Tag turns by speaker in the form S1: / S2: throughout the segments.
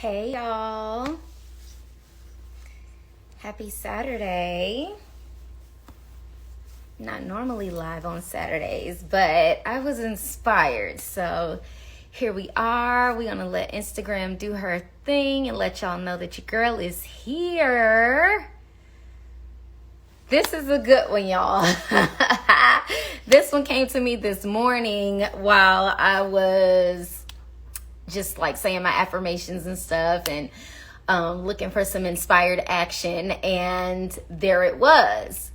S1: Hey y'all. Happy Saturday. Not normally live on Saturdays, but I was inspired. So here we are. We're going to let Instagram do her thing and let y'all know that your girl is here. This is a good one, y'all. This one came to me this morning while I was just like saying my affirmations and stuff and looking for some inspired action, and there it was.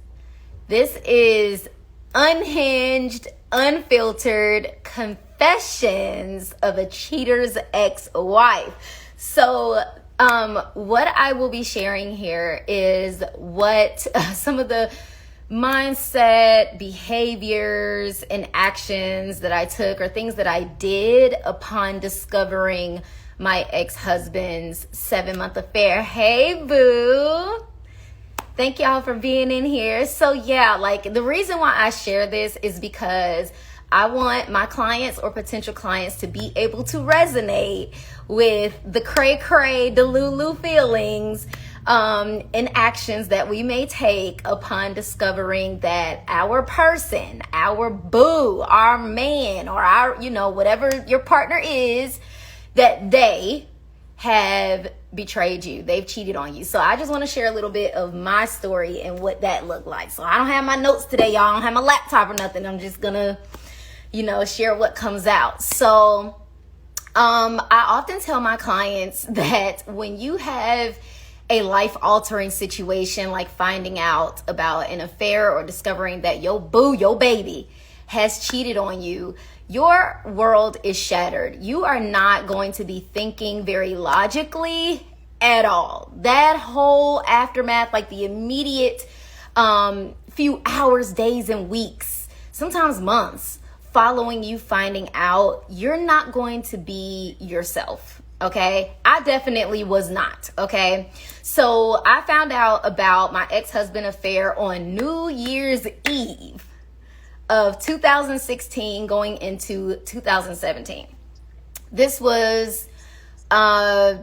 S1: This is unhinged, unfiltered confessions of a cheater's ex-wife. So what I will be sharing here is what some of the mindset, behaviors, and actions that I took, or things that I did upon discovering my ex-husband's 7-month affair. Hey, boo. Thank y'all for being in here. So yeah, like the reason why I share this is because I want my clients or potential clients to be able to resonate with the cray-cray, delulu feelings and actions that we may take upon discovering that our person, our boo, our man, or our, whatever your partner is, that they have betrayed you. They've cheated on you. So I just want to share a little bit of my story and what that looked like. So I don't have my notes today, y'all. I don't have my laptop or nothing. I'm just gonna, share what comes out. So I often tell my clients that when you have a life-altering situation like finding out about an affair or discovering that your boo, your baby, has cheated on you, your world is shattered. You are not going to be thinking very logically at all. That whole aftermath, like the immediate few hours, days, and weeks, sometimes months, following you finding out, you're not going to be yourself. Okay, I definitely was not. Okay, so I found out about my ex-husband affair on New Year's Eve of 2016 going into 2017. This was a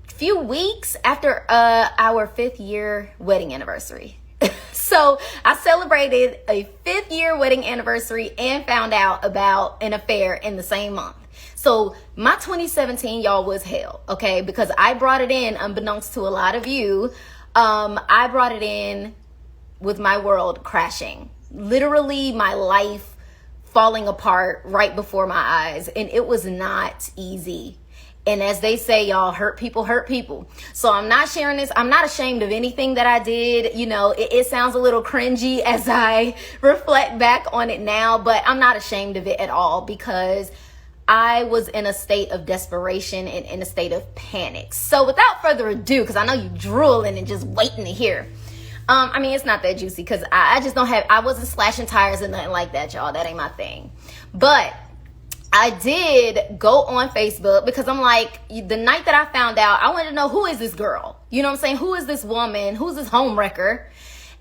S1: few weeks after our 5th year wedding anniversary. So I celebrated a 5th year wedding anniversary and found out about an affair in the same month. So my 2017, y'all, was hell, okay? Because I brought it in, unbeknownst to a lot of you, I brought it in with my world crashing. Literally my life falling apart right before my eyes. And it was not easy. And as they say, y'all, hurt people hurt people. So I'm not sharing this. I'm not ashamed of anything that I did. It sounds a little cringy as I reflect back on it now, but I'm not ashamed of it at all because I was in a state of desperation and in a state of panic. So without further ado, because I know you drooling and just waiting to hear. It's not that juicy because I just don't have, I wasn't slashing tires and nothing like that, y'all. That ain't my thing. But I did go on Facebook because I'm like, the night that I found out, I wanted to know, who is this girl? You know what I'm saying? Who is this woman? Who's this homewrecker?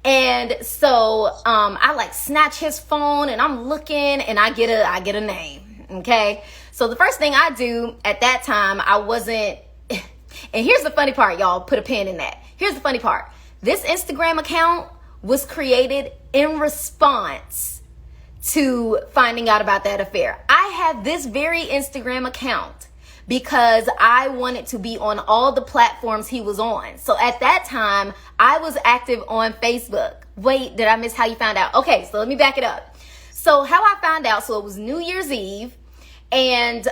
S1: And so I like snatch his phone and I'm looking and I get a name. Okay. So the first thing I do at that time, I wasn't, and here's the funny part, y'all, put a pin in that. Here's the funny part. This Instagram account was created in response to finding out about that affair. I have this very Instagram account because I wanted to be on all the platforms he was on. So at that time, I was active on Facebook. Wait, did I miss how you found out? Okay, so let me back it up. So how I found out, so it was New Year's Eve, and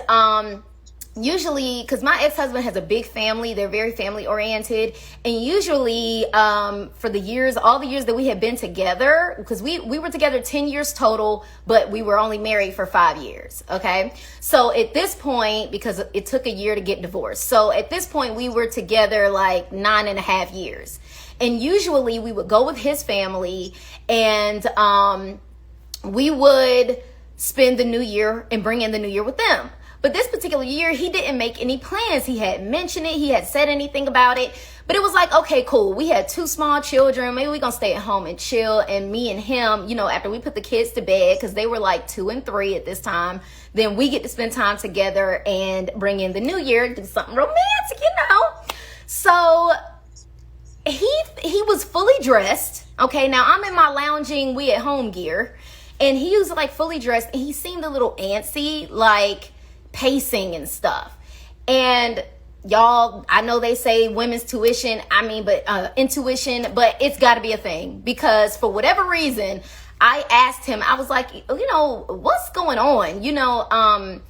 S1: usually, because my ex-husband has a big family, they're very family oriented, and usually for the years, all the years that we had been together, because we were together 10 years total, but we were only married for 5 years, okay? So at this point, because it took a year to get divorced, so at this point we were together like 9.5 years. And usually we would go with his family and we would spend the new year and bring in the new year with them. But this particular year, he didn't make any plans. He hadn't mentioned it. He hadn't said anything about it. But it was like, okay, cool. We had 2 small children. Maybe we gonna stay at home and chill. And me and him, after we put the kids to bed, because they were like 2 and 3 at this time, then we get to spend time together and bring in the new year, do something romantic, So he was fully dressed. Okay, now I'm in my lounging, we at home gear. And he was like fully dressed, and he seemed a little antsy, like pacing and stuff. And y'all, I know they say women's intuition, but it's got to be a thing, because for whatever reason, I asked him, I was like, what's going on?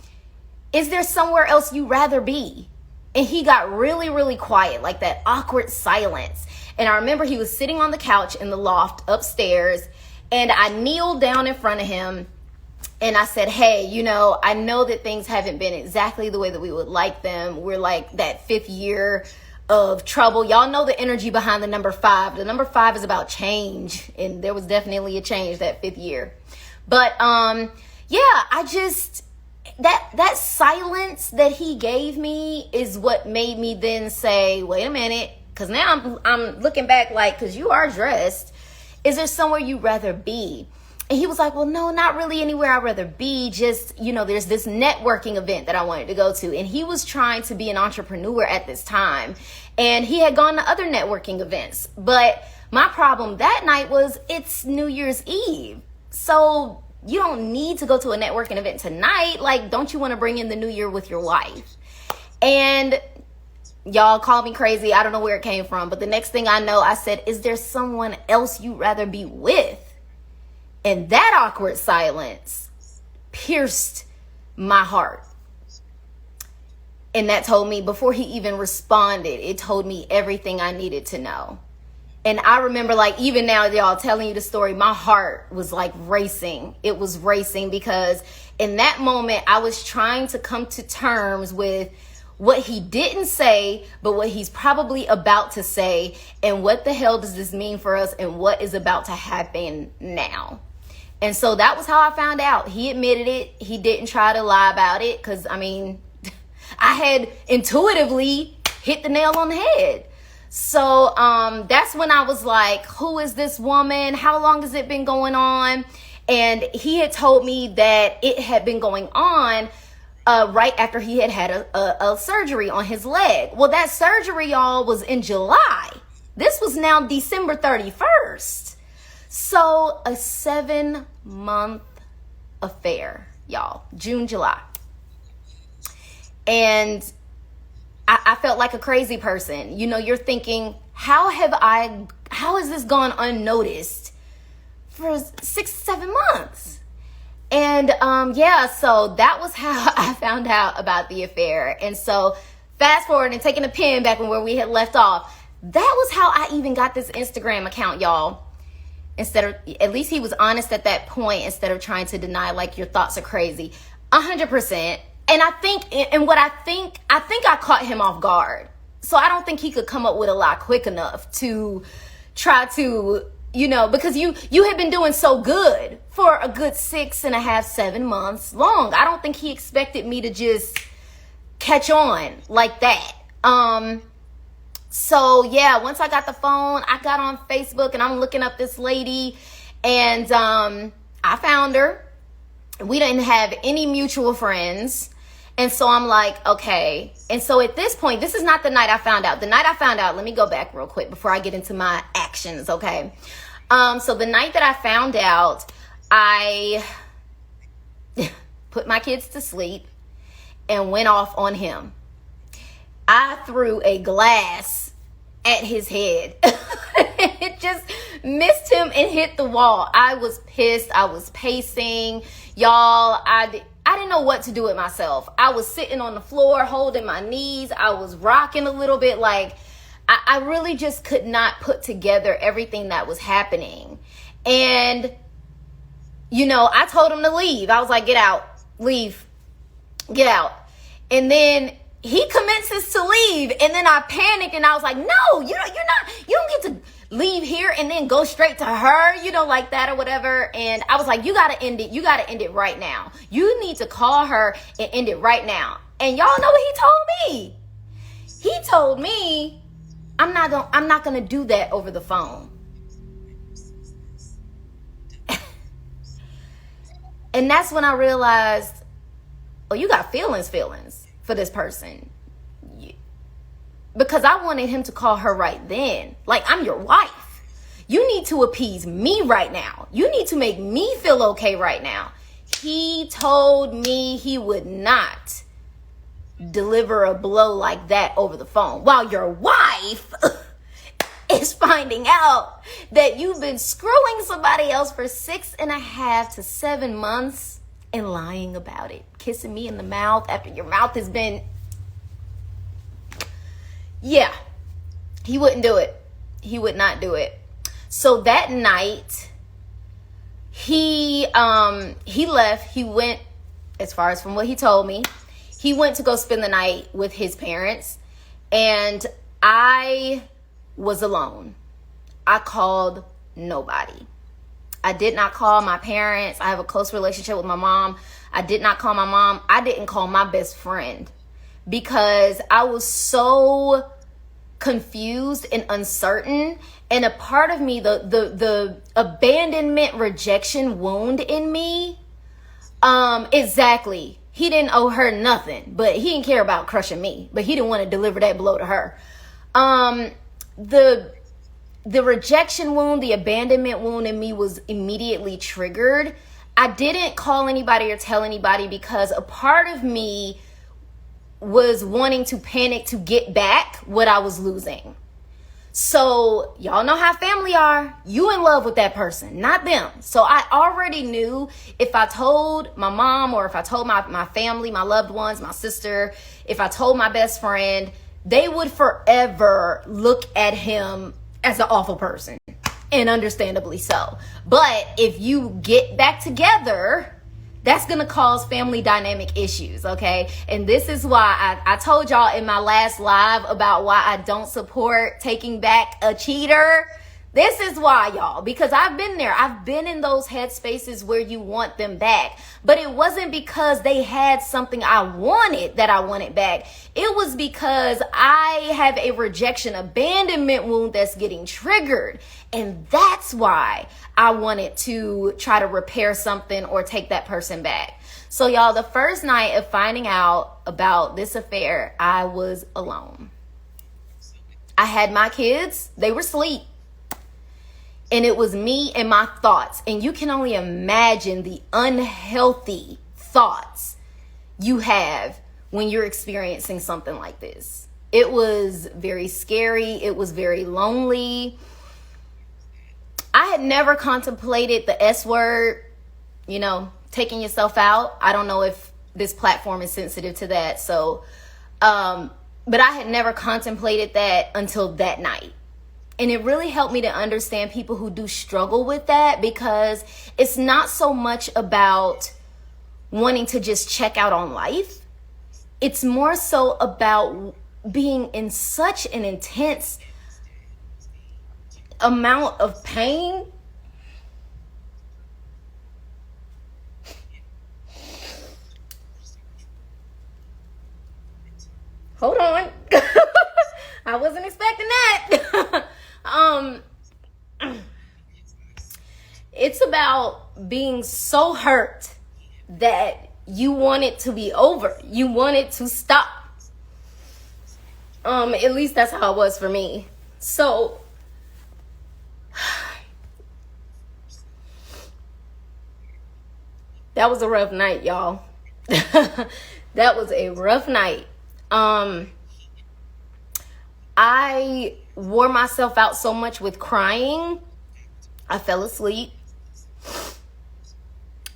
S1: Is there somewhere else you'd rather be? And he got really, really quiet, like that awkward silence. And I remember he was sitting on the couch in the loft upstairs, and I kneeled down in front of him and I said, hey, I know that things haven't been exactly the way that we would like them. We're like that 5th year of trouble. Y'all know the energy behind the number 5. The number 5 is about change, and there was definitely a change that 5th year. But I just, that silence that he gave me is what made me then say, wait a minute, because now I'm looking back like, because you are dressed. Is there somewhere you'd rather be? And he was like, well, no, not really anywhere I'd rather be. Just, there's this networking event that I wanted to go to. And he was trying to be an entrepreneur at this time. And he had gone to other networking events. But my problem that night was it's New Year's Eve. So you don't need to go to a networking event tonight. Like, don't you want to bring in the new year with your wife? And y'all call me crazy. I don't know where it came from. But the next thing I know, I said, is there someone else you'd rather be with? And that awkward silence pierced my heart. And that told me, before he even responded, it told me everything I needed to know. And I remember, like, even now, y'all, telling you the story, my heart was like racing. It was racing because in that moment, I was trying to come to terms with what he didn't say, but what he's probably about to say. And what the hell does this mean for us? And what is about to happen now? And so that was how I found out. He admitted it. He didn't try to lie about it, because, I had intuitively hit the nail on the head. So that's when I was like, who is this woman? How long has it been going on? And he had told me that it had been going on right after he had a surgery on his leg. Well, that surgery, y'all, was in July. This was now December 31st. So a 7-month affair, y'all, June, July. And I felt like a crazy person. You're thinking, how has this gone unnoticed for 6-7 months? And so that was how I found out about the affair. And so fast forward and taking a pin back when where we had left off, that was how I even got this Instagram account, y'all. At least he was honest at that point, instead of trying to deny, like, your thoughts are crazy. 100%. And I think I caught him off guard. So I don't think he could come up with a lie quick enough to try to, because you had been doing so good for a good 6.5, 7 months long. I don't think he expected me to just catch on like that. So yeah, once I got the phone, I got on Facebook and I'm looking up this lady, and I found her. We didn't have any mutual friends. And so I'm like, okay. And so at this point, this is not the night I found out. The night I found out, let me go back real quick before I get into my actions, okay? So the night that I found out, I put my kids to sleep and went off on him. I threw a glass at his head. It just missed him and hit the wall. I was pissed. I was pacing. Y'all, I didn't know what to do with myself. I was sitting on the floor holding my knees. I was rocking a little bit. Like, I really just could not put together everything that was happening. And, I told him to leave. I was like, get out, leave, get out. And then he commences to leave, and then I panicked and I was like, no, you don't get to leave here and then go straight to her, like that or whatever. And I was like, you got to end it. You got to end it right now. You need to call her and end it right now. And y'all know what he told me? He told me I'm not gonna do that over the phone. And that's when I realized, oh, you got feelings for this person. Because I wanted him to call her right then. Like, I'm your wife. You need to appease me right now. You need to make me feel okay right now. He told me he would not deliver a blow like that over the phone, while your wife is finding out that you've been screwing somebody else for 6.5 to 7 months and lying about it, kissing me in the mouth after your mouth has been... Yeah, he wouldn't do it. He would not do it. So that night, he left. He went, as far as from what he told me, he went to go spend the night with his parents, and I was alone. I called nobody. I did not call my parents. I have a close relationship with my mom. I did not call my mom. I didn't call my best friend because I was so confused and uncertain. And a part of me, the abandonment rejection wound in me, exactly. He didn't owe her nothing, but he didn't care about crushing me, but he didn't want to deliver that blow to her. The rejection wound, the abandonment wound in me was immediately triggered. I didn't call anybody or tell anybody because a part of me was wanting to panic to get back what I was losing. So y'all know how family are. You in love with that person, not them. So I already knew if I told my mom or if I told my family, my loved ones, my sister, if I told my best friend, they would forever look at him as an awful person. And understandably so. But if you get back together, that's going to cause family dynamic issues, okay? And this is why I told y'all in my last live about why I don't support taking back a cheater. This is why, y'all, because I've been there. I've been in those headspaces where you want them back. But it wasn't because they had something I wanted that I wanted back. It was because I have a rejection abandonment wound that's getting triggered. And that's why I wanted to try to repair something or take that person back. So, y'all, the first night of finding out about this affair, I was alone. I had my kids. They were asleep. And it was me and my thoughts. And you can only imagine the unhealthy thoughts you have when you're experiencing something like this. It was very scary. It was very lonely. I had never contemplated the S word, taking yourself out. I don't know if this platform is sensitive to that. So, but I had never contemplated that until that night. And it really helped me to understand people who do struggle with that, because it's not so much about wanting to just check out on life. It's more so about being in such an intense amount of pain. Hold on. I wasn't expecting that. It's about being so hurt that you want it to be over. You want it to stop. At least that's how it was for me. So that was a rough night, y'all. That was a rough night. I wore myself out so much with crying. I fell asleep.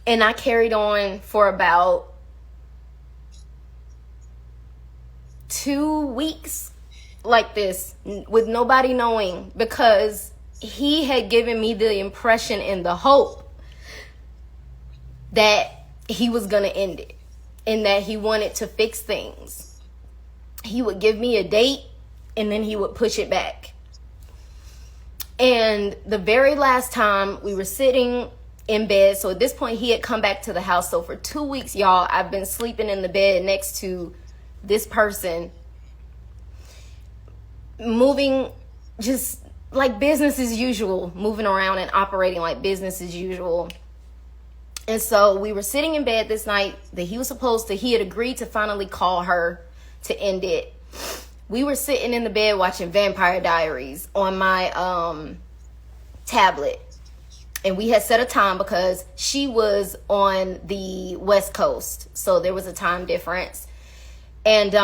S1: And I carried on for about 2 weeks like this with nobody knowing, because he had given me the impression and the hope that he was going to end it and that he wanted to fix things. He would give me a date and then he would push it back. And the very last time we were sitting in bed, so at this point he had come back to the house. So for 2 weeks, y'all, I've been sleeping in the bed next to this person. moving just like business as usual, moving around and operating like business as usual. And so we were sitting in bed this night that he had agreed to finally call her to end it. We were sitting in the bed watching Vampire Diaries on my tablet. And we had set a time because she was on the West Coast. So there was a time difference. And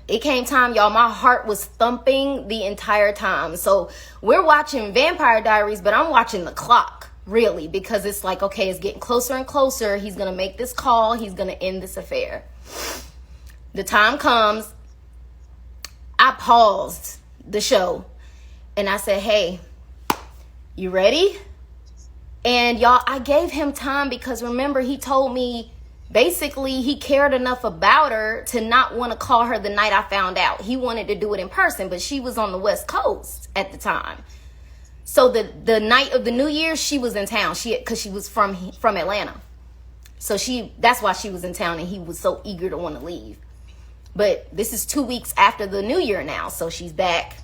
S1: it came time, y'all. My heart was thumping the entire time. So we're watching Vampire Diaries, but I'm watching the clock, really, because it's like, okay, it's getting closer and closer. He's going to make this call. He's going to end this affair. The time comes. I paused the show and I said, hey, you ready? And y'all, I gave him time because remember, he told me basically he cared enough about her to not want to call her the night I found out. He wanted to do it in person, but she was on the West Coast at the time. So the night of the New Year, she was in town. Because she was from Atlanta. So that's why she was in town, and he was so eager to want to leave. But this is 2 weeks after the New Year now, so she's back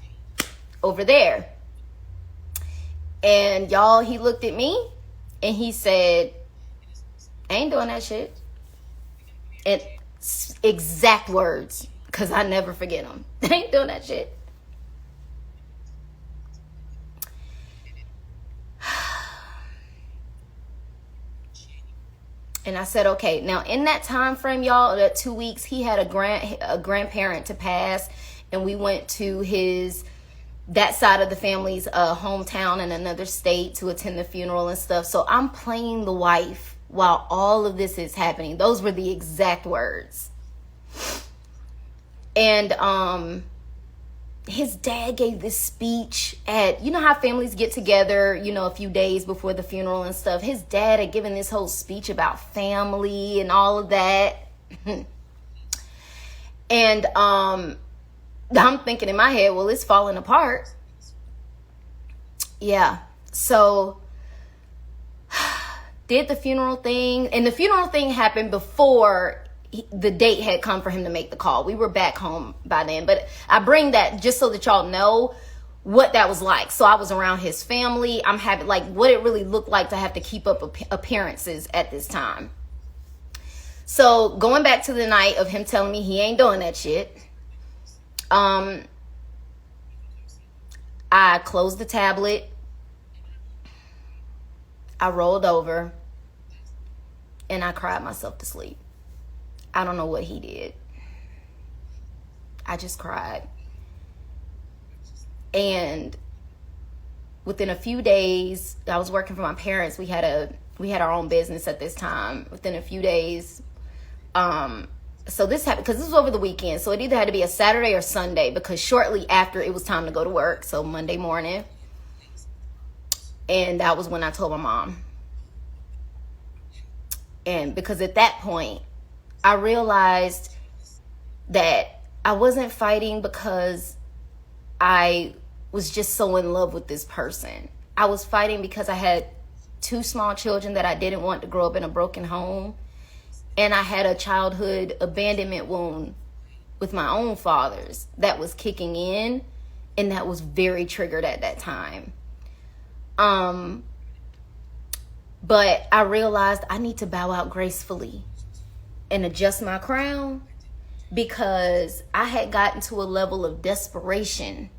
S1: over there. And y'all, he looked at me and he said, I ain't doing that shit. And exact words, because I never forget them. I ain't doing that shit. And I said, okay. Now, in that time frame, y'all, that 2 weeks, he had a grandparent to pass, and we went to that side of the family's hometown in another state to attend the funeral and stuff. So I'm playing the wife while all of this is happening. Those were the exact words. And his dad gave this speech at, you know how families get together, a few days before the funeral and stuff. His dad had given this whole speech about family and all of that. And I'm thinking in my head, well, it's falling apart. Yeah. So did the funeral thing. And the funeral thing happened before the date had come for him to make the call. We were back home by then. But I bring that just so that y'all know what that was like. So I was around his family. I'm having like what it really looked like to have to keep up appearances at this time. So going back to the night of him telling me he ain't doing that shit. I closed the tablet. I rolled over and I cried myself to sleep. I don't know what he did. I just cried. And within a few days, I was working for my parents. We had our own business at this time. Within a few days, so this happened because this was over the weekend. So it either had to be a Saturday or Sunday because shortly after it was time to go to work. So Monday morning. And that was when I told my mom. And because at that point, I realized that I wasn't fighting because I was just so in love with this person. I was fighting because I had 2 small children that I didn't want to grow up in a broken home. And I had a childhood abandonment wound with my own fathers that was kicking in, and that was very triggered at that time. But I realized I need to bow out gracefully and adjust my crown because I had gotten to a level of desperation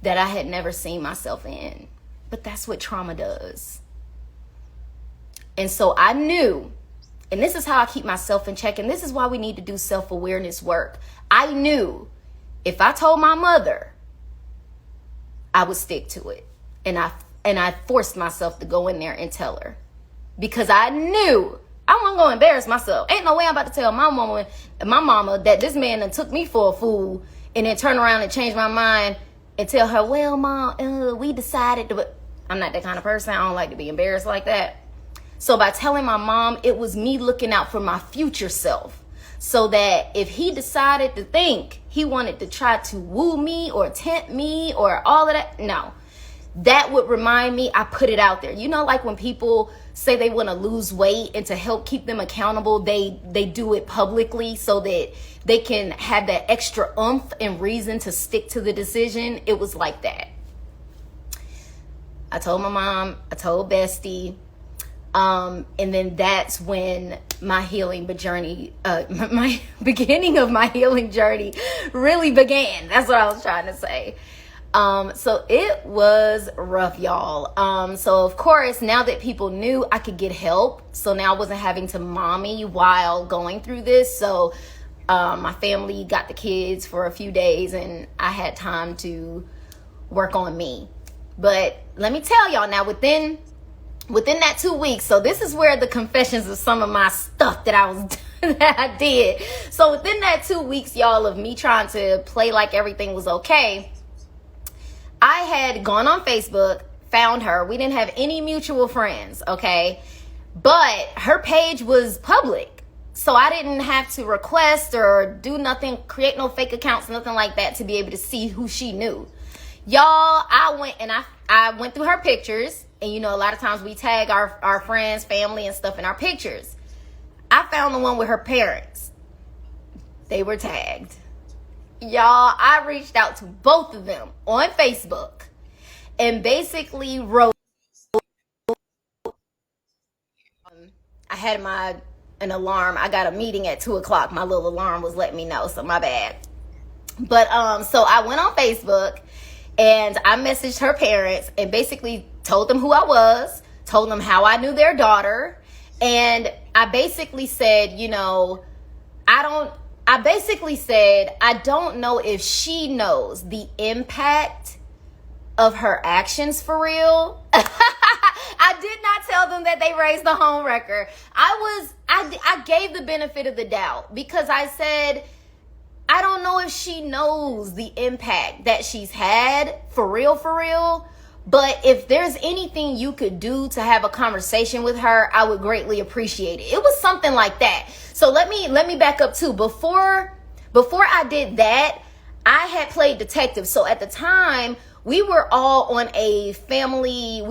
S1: that I had never seen myself in. But that's what trauma does. And so I knew, and this is how I keep myself in check, and this is why we need to do self-awareness work. I knew if I told my mother, I would stick to it. And I forced myself to go in there and tell her. Because I knew I wasn't going to embarrass myself. Ain't no way I'm about to tell my mama that this man done took me for a fool and then turn around and change my mind and tell her, well, Mom, we decided to... I'm not that kind of person. I don't like to be embarrassed like that. So by telling my mom, it was me looking out for my future self. So that if he decided to think he wanted to try to woo me or tempt me or all of that, no. that would remind me, I put it out there. You know, like when people say they want to lose weight, and to help keep them accountable, they do it publicly so that they can have that extra oomph and reason to stick to the decision. It was like that. I told my mom, I told Bestie, and then that's when my healing journey, my beginning of my healing journey really began. That's what I was trying to say. So it was rough, y'all. So of course, now that people knew I could get help, so now I wasn't having to mommy while going through this. So my family got the kids for a few days, and I had time to work on me. But let me tell y'all now, within that 2 weeks, so this is where the confessions of some of my stuff that I did. So within that 2 weeks, y'all, of me trying to play like everything was okay, I had gone on Facebook, found her. We didn't have any mutual friends, okay? But her page was public. So I didn't have to request or do nothing, create no fake accounts, nothing like that, to be able to see who she knew. Y'all, I went through her pictures, and you know, a lot of times we tag our friends, family, and stuff in our pictures. I found the one with her parents. They were tagged. Y'all, I reached out to both of them on Facebook and basically wrote, I had an alarm. I got a meeting at 2:00. My little alarm was letting me know, so my bad. But so I went on Facebook and I messaged her parents and basically told them who I was, told them how I knew their daughter. And I basically said, you know, I don't know if she knows the impact of her actions for real. I did not tell them that they raised the home wrecker. I gave the benefit of the doubt because I said, I don't know if she knows the impact that she's had for real. But if there's anything you could do to have a conversation with her, I would greatly appreciate it. It was something like that. So let me back up too. Before I did that, I had played detective. So at the time, we were all on a family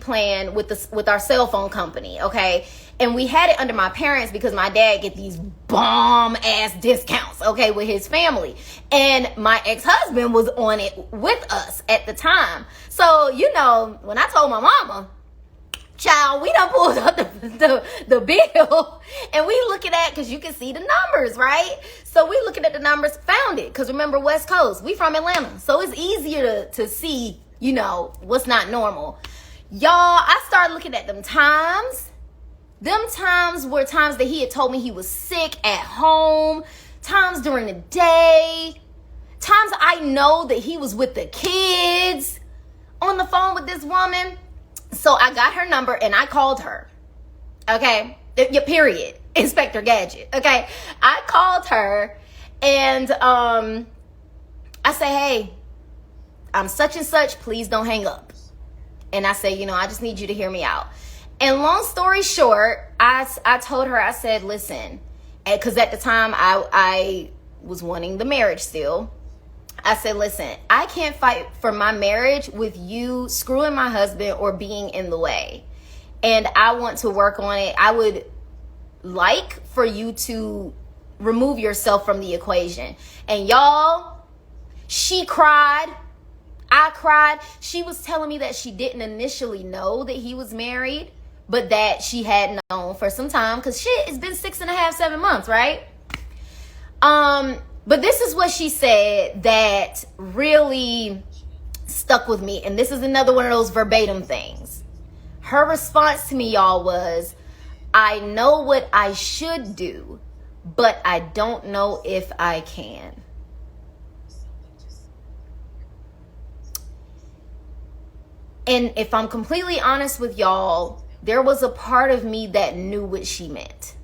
S1: plan with our cell phone company, okay? And we had it under my parents because my dad get these bomb ass discounts, okay, with his family. And my ex-husband was on it with us at the time. So, you know, when I told my mama, child, we done pulled up the bill, and we looking at, because you can see the numbers, right? So we looking at the numbers, found it, because remember, West Coast, we from Atlanta, so it's easier to see, you know, what's not normal. Y'all, I started looking at them times. Them times were times that he had told me he was sick at home, times during the day, times I know that he was with the kids on the phone with this woman. So I got her number and I called her. Okay? Your period. Inspector Gadget. Okay? I called her and I say, hey, I'm such and such. Please don't hang up. And I say, you know, I just need you to hear me out. And long story short, I told her, I said, listen, because at the time I was wanting the marriage still. I said, listen, I can't fight for my marriage with you screwing my husband or being in the way. And I want to work on it. I would like for you to remove yourself from the equation. And y'all, she cried. I cried. She was telling me that she didn't initially know that he was married, but that she had known for some time. Because shit, it's been 6.5, 7 months, right? But this is what she said that really stuck with me. And this is another one of those verbatim things. Her response to me, y'all, was, I know what I should do, but I don't know if I can. And if I'm completely honest with y'all, there was a part of me that knew what she meant.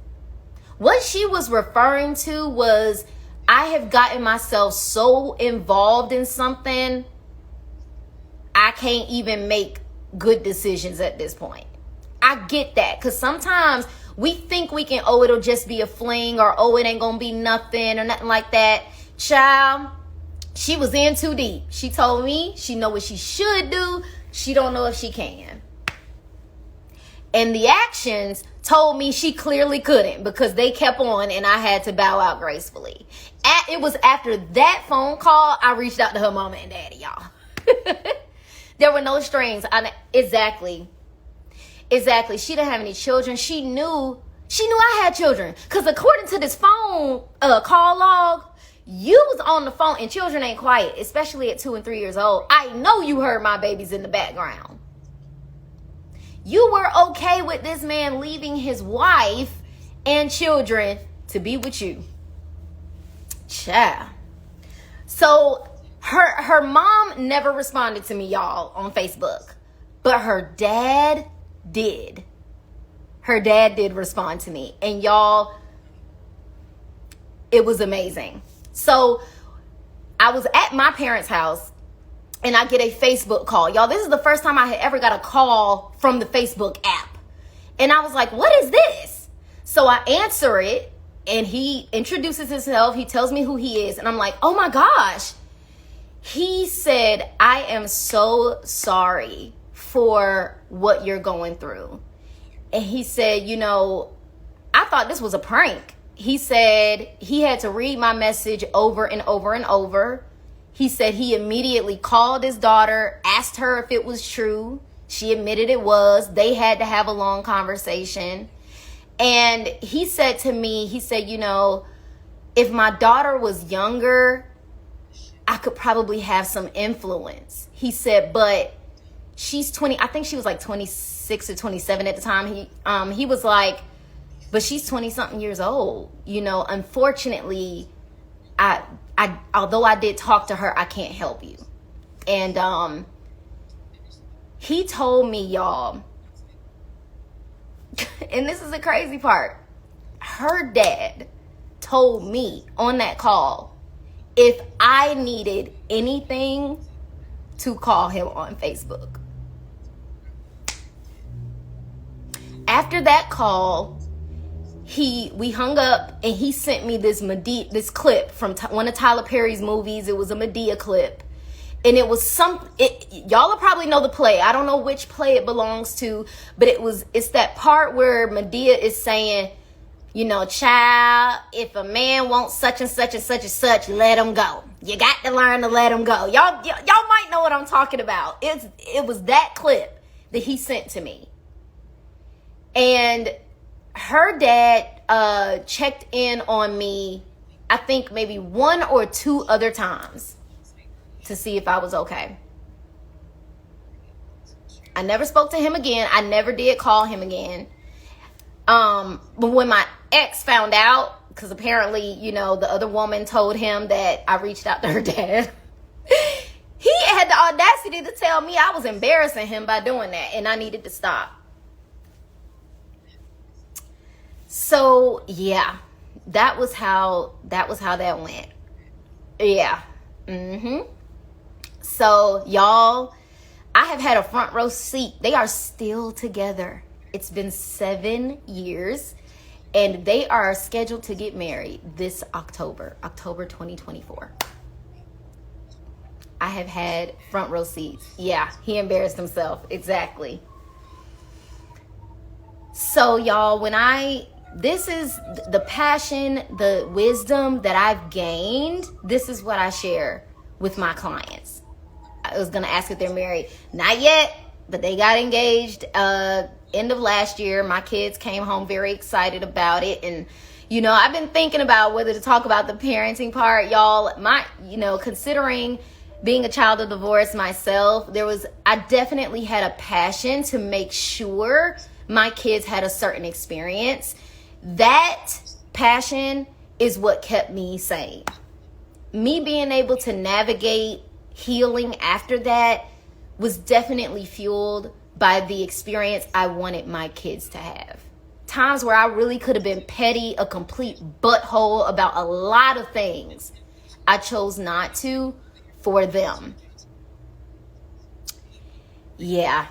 S1: What she was referring to was, I have gotten myself so involved in something, I can't even make good decisions at this point. I get that, because sometimes we think we can, oh, it'll just be a fling, or oh, it ain't gonna be nothing, or nothing like that. Child, She was in too deep. She told me she know what she should do. She don't know if she can. And the actions told me she clearly couldn't, because they kept on and I had to bow out gracefully. It was after that phone call I reached out to her mama and daddy, y'all. There were no strings. Exactly. She didn't have any children. She knew I had children, because according to this phone call log, you was on the phone, and children ain't quiet, especially at 2 and 3 years old. I know you heard my babies in the background. You were okay with this man leaving his wife and children to be with you. Child. So her mom never responded to me, y'all, on Facebook. But her dad did. Her dad did respond to me. And y'all, it was amazing. So I was at my parents' house, and I get a Facebook call. Y'all, this is the first time I had ever got a call from the Facebook app. And I was like, what is this? So I answer it, and he introduces himself. He tells me who he is. And I'm like, oh my gosh. He said, I am so sorry for what you're going through. And he said, I thought this was a prank. He said he had to read my message over and over and over. He said he immediately called his daughter, asked her if it was true. She admitted it was. They had to have a long conversation. And he said to me, if my daughter was younger, I could probably have some influence. He said, but she's 20. I think she was like 26 or 27 at the time. He was like, but she's 20 something years old. Unfortunately, although I did talk to her, I can't help you. And he told me, y'all, and this is the crazy part, her dad told me on that call, if I needed anything, to call him on Facebook. After that call, we hung up, and he sent me this clip from one of Tyler Perry's movies. It was a Medea clip, and it was y'all will probably know the play. I don't know which play it belongs to, but it's that part where Medea is saying, child, if a man wants such and such and such and such, let him go. You got to learn to let him go. Y'all might know what I'm talking about. It was that clip that he sent to me. And her dad checked in on me, I think maybe 1 or 2 other times to see if I was okay. I never spoke to him again. I never did call him again. But when my ex found out, because apparently, the other woman told him that I reached out to her dad, he had the audacity to tell me I was embarrassing him by doing that, and I needed to stop. So yeah, that was how that went. Yeah. So y'all, I have had a front row seat. They are still together. It's been 7 years, and they are scheduled to get married this October 2024. I have had front row seats. Yeah, he embarrassed himself. Exactly. So y'all, this is the passion, the wisdom that I've gained. This is what I share with my clients. I was going to ask if they're married. Not yet, but they got engaged end of last year. My kids came home very excited about it. And, I've been thinking about whether to talk about the parenting part, y'all. Considering being a child of divorce myself, I definitely had a passion to make sure my kids had a certain experience. That passion is what kept me sane. Me being able to navigate healing after that was definitely fueled by the experience I wanted my kids to have. Times where I really could have been petty, a complete butthole about a lot of things. I chose not to for them. Yeah.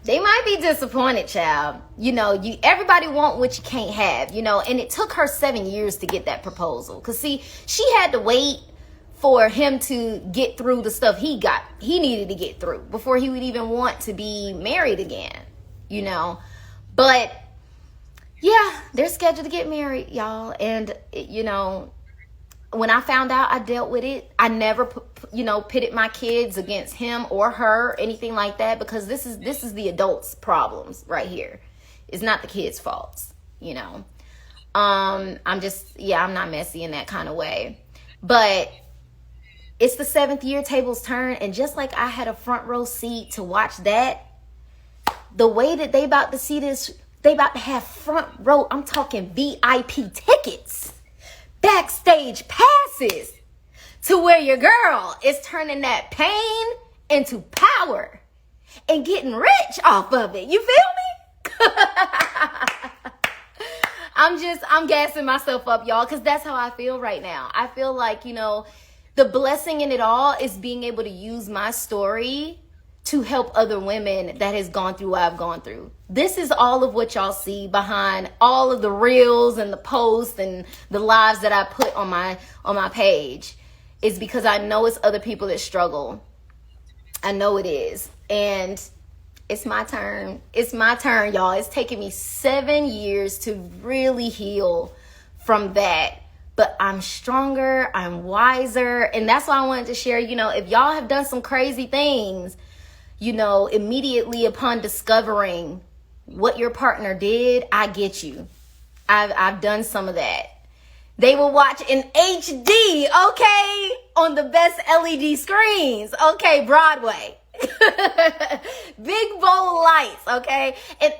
S1: They might be disappointed, child. Everybody want what you can't have, and it took her 7 years to get that proposal. Because, see, she had to wait for him to get through the stuff he needed to get through before he would even want to be married again, you know. But yeah, they're scheduled to get married, y'all. And, you know, when I found out, I dealt with it. I never, pitted my kids against him or her, anything like that, because this is the adults' problems right here. It's not the kids' faults, you know. I'm not messy in that kind of way. But it's the 7th year, tables turn, and just like I had a front row seat to watch that, the way that they about to see this, they about to have front row, I'm talking VIP tickets, backstage passes, to where your girl is turning that pain into power and getting rich off of it. You feel me? I'm gassing myself up, y'all, because that's how I feel right now. I feel like, the blessing in it all is being able to use my story to help other women that has gone through what I've gone through. This is all of what y'all see behind all of the reels and the posts and the lives that I put on my page, is because I know it's other people that struggle. I know it is. And it's my turn. It's my turn, y'all. It's taken me 7 years to really heal from that. But I'm stronger, I'm wiser. And that's why I wanted to share, if y'all have done some crazy things, immediately upon discovering what your partner did, I get you. I've done some of that. They will watch in HD, okay, on the best LED screens, okay, Broadway. Big bold lights, okay? And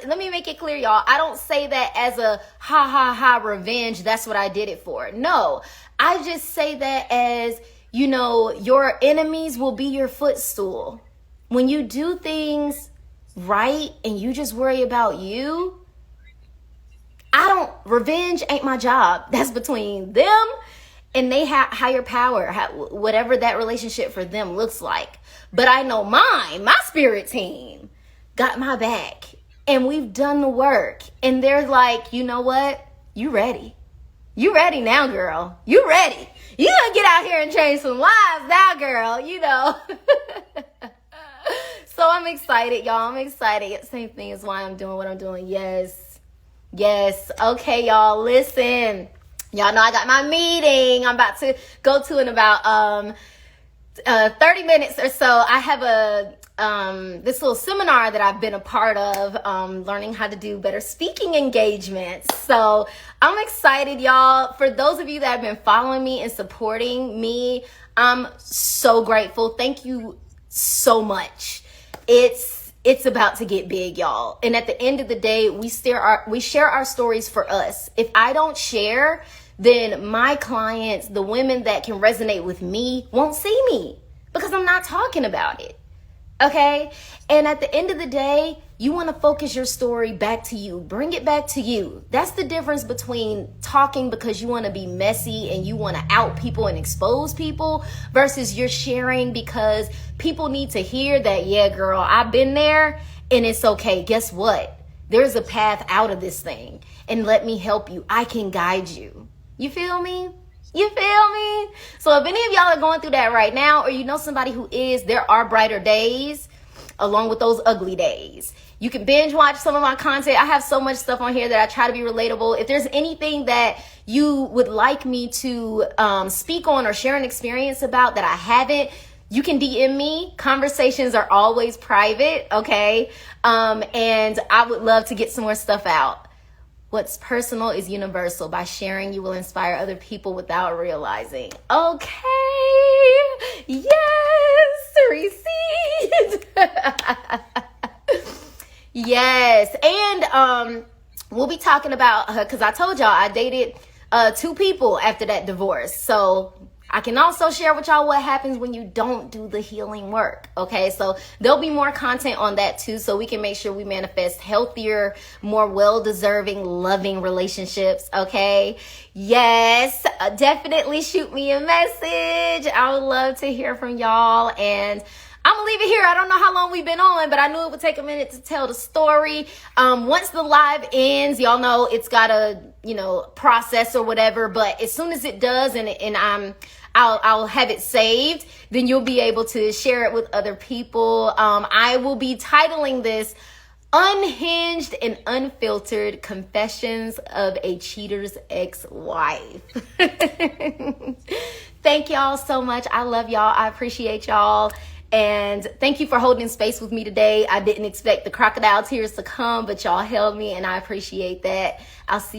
S1: let me make it clear, y'all, I don't say that as a ha revenge, that's what I did it for. No, I just say that as, your enemies will be your footstool. When you do things right and you just worry about you, revenge ain't my job. That's between them and they have higher power, whatever that relationship for them looks like. But I know my spirit team got my back and we've done the work. And they're like, you know what? You ready. You ready now, girl. You ready. You gonna get out here and change some lives now, girl, So I'm excited, y'all. I'm excited. Same thing is why I'm doing what I'm doing. Yes. Okay, y'all, listen. Y'all know I got my meeting I'm about to go to in about 30 minutes or so. I have this little seminar that I've been a part of, learning how to do better speaking engagements. So I'm excited, y'all. For those of you that have been following me and supporting me, I'm so grateful. Thank you so much. It's about to get big, y'all. And at the end of the day, we share our stories for us. If I don't share, then my clients, the women that can resonate with me, won't see me because I'm not talking about it. Okay? And at the end of the day, you want to focus your story back to you. Bring it back to you. That's the difference between talking because you want to be messy and you want to out people and expose people versus you're sharing because people need to hear that, yeah, girl, I've been there and it's okay. Guess what? There's a path out of this thing and let me help you. I can guide you. You feel me? You feel me? So if any of y'all are going through that right now, or you know somebody who is, there are brighter days along with those ugly days. You can binge watch some of my content. I have so much stuff on here that I try to be relatable. If there's anything that you would like me to speak on or share an experience about that I haven't, you can DM me. Conversations are always private, okay? And I would love to get some more stuff out. What's personal is universal. By sharing, you will inspire other people without realizing. Okay. Yes. Received. Yes. And we'll be talking about, because I told y'all I dated 2 people after that divorce. So I can also share with y'all what happens when you don't do the healing work. Okay, so there'll be more content on that too, so we can make sure we manifest healthier, more well-deserving, loving relationships. Okay, yes, definitely shoot me a message. I would love to hear from y'all. And I'm gonna leave it here. I don't know how long we've been on, but I knew it would take a minute to tell the story. Once the live ends, y'all know it's gotta process or whatever. But as soon as it does, and I'll have it saved, then you'll be able to share it with other people. I will be titling this Unhinged and Unfiltered Confessions of a Cheater's Ex-Wife. Thank y'all so much. I love y'all. I appreciate y'all. And thank you for holding space with me today. I didn't expect the crocodile tears to come, but y'all held me, and I appreciate that. I'll see y'all.